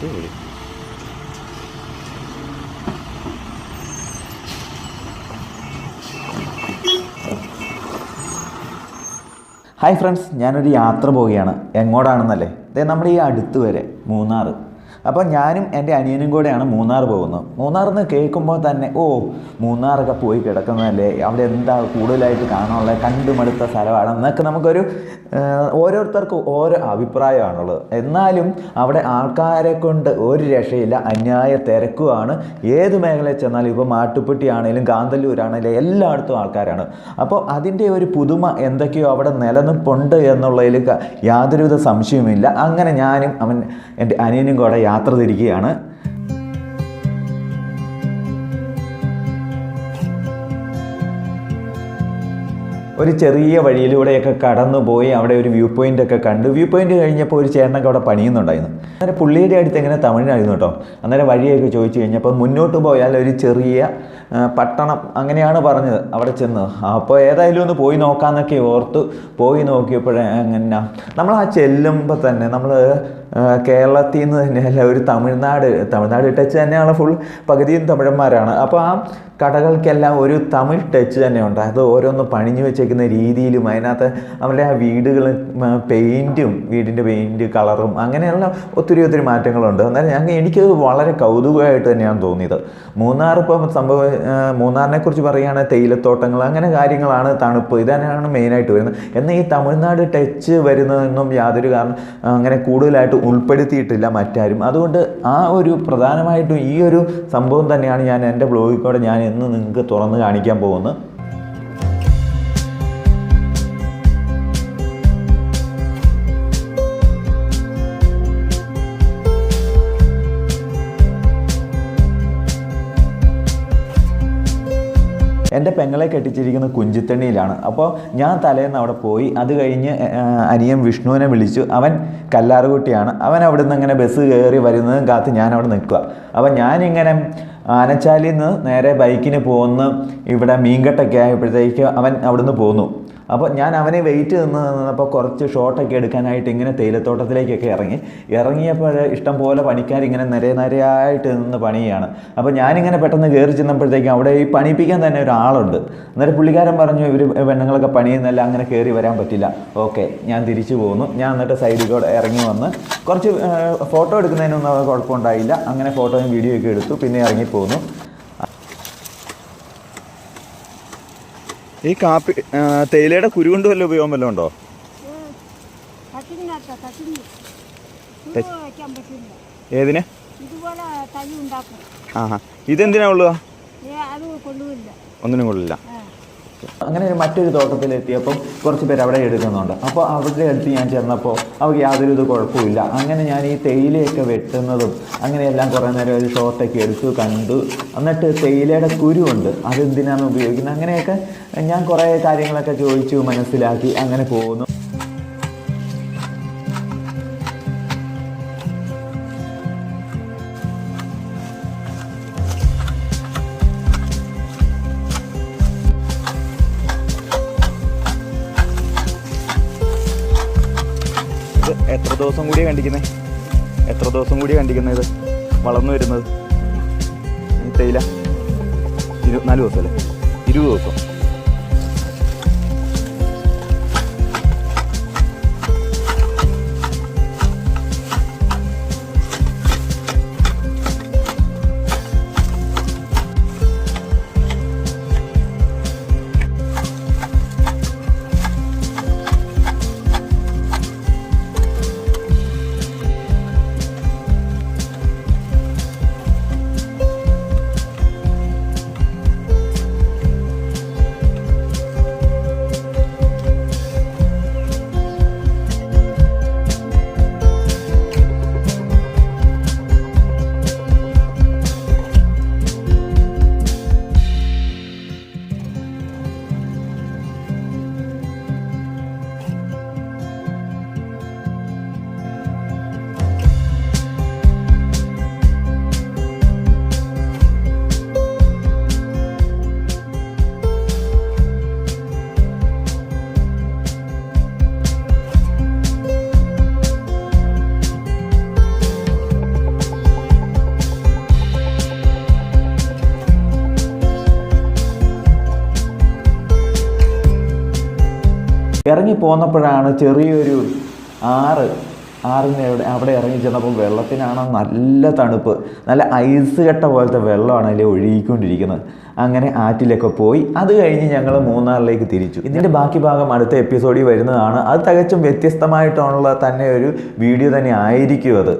അടിപൊളി. Hi friends, ഞാനൊരു യാത്ര പോവുകയാണ്. എങ്ങോട്ടാണെന്നല്ലേ? നമ്മുടെ ഈ അടുത്ത് വരെ മൂന്നാർ. അപ്പോൾ ഞാനും എൻ്റെ അനിയനും കൂടെയാണ് മൂന്നാർ പോകുന്നത്. മൂന്നാറിന്ന് കേൾക്കുമ്പോൾ തന്നെ മൂന്നാറൊക്കെ പോയി കിടക്കുന്നതല്ലേ, അവിടെ എന്താ കൂടുതലായിട്ട് കാണാനുള്ളത്, കണ്ടുമടുത്ത സ്ഥലമാണ് എന്നൊക്കെ നമുക്കൊരു ഓരോരുത്തർക്കും ഓരോ അഭിപ്രായമാണുള്ളത്. എന്നാലും അവിടെ ആൾക്കാരെ കൊണ്ട് ഒരു രക്ഷയില്ല, അന്യായ തിരക്കുമാണ്. ഏത് മേഖലയിൽ ചെന്നാലും ഇപ്പോൾ മാട്ടുപ്പെട്ടി ആണെങ്കിലും കാന്തല്ലൂരാണെങ്കിലും എല്ലായിടത്തും ആൾക്കാരാണ്. അപ്പോൾ അതിൻ്റെ ഒരു പുതുമ എന്തൊക്കെയോ അവിടെ നിലനിൽപ്പുണ്ട് എന്നുള്ളതിൽ യാതൊരുവിധ സംശയവുമില്ല. അങ്ങനെ ഞാനും എൻ്റെ അനിയനും കൂടെ യാത്ര തിരിക്കുകയാണ്. ഒരു ചെറിയ വഴിയിലൂടെയൊക്കെ കടന്നു പോയി അവിടെ ഒരു വ്യൂ പോയിൻ്റൊക്കെ കണ്ടു. വ്യൂ പോയിൻ്റ് കഴിഞ്ഞപ്പോൾ ഒരു ചേട്ടനൊക്കെ അവിടെ പണിയുന്നുണ്ടായിരുന്നു. അന്നേരം പുള്ളിയുടെ അടുത്ത് എങ്ങനെ തമിഴിനായിരുന്നു കേട്ടോ. അന്നേരം വഴിയൊക്കെ ചോദിച്ചു കഴിഞ്ഞപ്പോൾ മുന്നോട്ട് പോയാൽ ഒരു ചെറിയ പട്ടണം അങ്ങനെയാണ് പറഞ്ഞത്. അവിടെ ചെന്ന് അപ്പോൾ ഏതായാലും ഒന്ന് പോയി നോക്കാമെന്നൊക്കെ ഓർത്ത് പോയി നോക്കിയപ്പോഴേ അങ്ങനെ നമ്മൾ ആ ചെല്ലുമ്പോൾ തന്നെ നമ്മൾ കേരളത്തിൽ നിന്ന് തന്നെയല്ല, ഒരു തമിഴ്നാട് ടച്ച് തന്നെയാണ്. ഫുൾ പകുതിയും തമിഴന്മാരാണ്. അപ്പോൾ ആ കടകൾക്കെല്ലാം ഒരു തമിഴ് ടച്ച് തന്നെയുണ്ട്. അത് ഓരോന്ന് പണിഞ്ഞു വെച്ചേക്കുന്ന രീതിയിലും അതിനകത്ത് അവരുടെ ആ വീടികൾ പെയിൻറ്റും വീടിൻ്റെ പെയിൻറ്റ് കളറും അങ്ങനെയുള്ള ഒത്തിരി മാറ്റങ്ങളുണ്ട്. അന്നേരം എനിക്ക് വളരെ കൗതുകമായിട്ട് തന്നെയാണ് തോന്നിയത്. മൂന്നാർ ഇപ്പം മൂന്നാറിനെ കുറിച്ച് പറയുകയാണെങ്കിൽ തേയിലത്തോട്ടങ്ങൾ അങ്ങനെ കാര്യങ്ങളാണ്, തണുപ്പ് ഇതന്നെയാണ് മെയിനായിട്ട് വരുന്നത്. എന്നാൽ ഈ തമിഴ്നാട് ടച്ച് വരുന്നതെന്നും യാതൊരു കാരണം അങ്ങനെ കൂടുതലായിട്ട് ഉൾപ്പെടുത്തിയിട്ടില്ല മറ്റാരും. അതുകൊണ്ട് ആ ഒരു പ്രധാനമായിട്ടും ഈ ഒരു സംഭവം തന്നെയാണ് ഞാൻ എൻ്റെ ബ്ലോഗിൽ കൂടെ ഞാൻ എന്ന് നിങ്ങൾക്ക് തുറന്ന് കാണിക്കാൻ പോകുന്നത്. എൻ്റെ പെങ്ങളെ കെട്ടിച്ചിരിക്കുന്നത് കുഞ്ചിത്തണ്ണിയിലാണ്. അപ്പോൾ ഞാൻ തലേന്ന് അവിടെ പോയി. അത് കഴിഞ്ഞ് അനിയൻ വിഷ്ണുവിനെ വിളിച്ചു. അവൻ കല്ലാറുകുട്ടിയാണ്. അവൻ അവിടെ നിന്ന് അങ്ങനെ ബസ് കയറി വരുന്നതും കാത്ത് ഞാൻ അവിടെ നിൽക്കുക. അപ്പോൾ ഞാനിങ്ങനെ ആനച്ചാലിൽ നിന്ന് നേരെ ബൈക്കിന് പോകുന്ന ഇവിടെ മീൻകെട്ടൊക്കെ ആയപ്പോഴത്തേക്ക് അവൻ അവിടുന്ന് പോന്നു. അപ്പോൾ ഞാൻ അവനെ വെയിറ്റ് നിന്നപ്പോൾ കുറച്ച് ഷോട്ടൊക്കെ എടുക്കാനായിട്ട് ഇങ്ങനെ തേയിലത്തോട്ടത്തിലേക്കൊക്കെ ഇറങ്ങിയപ്പോൾ ഇഷ്ടം പോലെ പണിക്കാരിങ്ങനെ നിരയായിട്ട് നിന്ന് പണിയാണ്. അപ്പോൾ ഞാനിങ്ങനെ പെട്ടെന്ന് കയറി ചെന്നപ്പോഴത്തേക്കും അവിടെ ഈ പണിയിപ്പിക്കാൻ തന്നെ ഒരാളുണ്ട്. അന്നേരം പുള്ളിക്കാരൻ പറഞ്ഞു, ഇവർ പെണ്ണുങ്ങളൊക്കെ പണിയുന്നല്ല, അങ്ങനെ കയറി വരാൻ പറ്റില്ല. ഓക്കെ, ഞാൻ തിരിച്ചു പോകുന്നു. ഞാൻ എന്നിട്ട് സൈഡിൽ കൂടെ ഇറങ്ങി വന്ന് കുറച്ച് ഫോട്ടോ എടുക്കുന്നതിനൊന്നും കുഴപ്പമുണ്ടായില്ല. അങ്ങനെ ഫോട്ടോയും വീഡിയോ ഒക്കെ എടുത്തു, പിന്നെ ഇറങ്ങിപ്പോന്നു. ഈ കാപ്പി തേയിലയുടെ കുരു കൊണ്ട് വല്ല ഉപയോഗം വല്ലതും ഉണ്ടോ? ഏതിന്? ഇതെന്തിനാ ഉള്ളു? ഒന്നിനും കൊള്ളില്ല. അങ്ങനെ മറ്റൊരു തോട്ടത്തിലെത്തിയപ്പം കുറച്ച് പേര് അവിടെ എടുക്കുന്നുണ്ട്. അപ്പോൾ അവരുടെ അടുത്ത് ഞാൻ ചെന്നപ്പോൾ അവർക്ക് യാതൊരു ഇത് കുഴപ്പമില്ല. അങ്ങനെ ഞാൻ ഈ തേയിലയൊക്കെ വെട്ടുന്നതും അങ്ങനെയെല്ലാം കുറേ നേരം ഒരു ഷോട്ടൊക്കെ എടുത്തു കണ്ടു. എന്നിട്ട് തേയിലയുടെ കുരുവുണ്ട്, അതെന്തിനാണ് ഉപയോഗിക്കുന്നത്, അങ്ങനെയൊക്കെ ഞാൻ കുറേ കാര്യങ്ങളൊക്കെ ചോദിച്ചു മനസ്സിലാക്കി അങ്ങനെ പോകുന്നു. എത്ര ദിവസം കൂടിയാണ് കണ്ടിക്കുന്നത് ഇത് വളർന്നു വരുന്നത് ഈ തേയില? 24 ദിവസം അല്ലേ? 20 ദിവസം. ഇറങ്ങി പോന്നപ്പോഴാണ് ചെറിയൊരു ആറിന് അവിടെ ഇറങ്ങി ചെന്നപ്പോൾ വെള്ളത്തിനാണ് നല്ല തണുപ്പ്, നല്ല ഐസ് കട്ട പോലത്തെ വെള്ളമാണ് അതിൽ ഒഴുകിക്കൊണ്ടിരിക്കുന്നത്. അങ്ങനെ ആറ്റിലൊക്കെ പോയി അത് കഴിഞ്ഞ് ഞങ്ങൾ മൂന്നാറിലേക്ക് തിരിച്ചു. ഇതിൻ്റെ ബാക്കി ഭാഗം അടുത്ത എപ്പിസോഡിൽ വരുന്നതാണ്. അത് തികച്ചും വ്യത്യസ്തമായിട്ടുള്ള തന്നെ ഒരു വീഡിയോ തന്നെ ആയിരിക്കും അത്.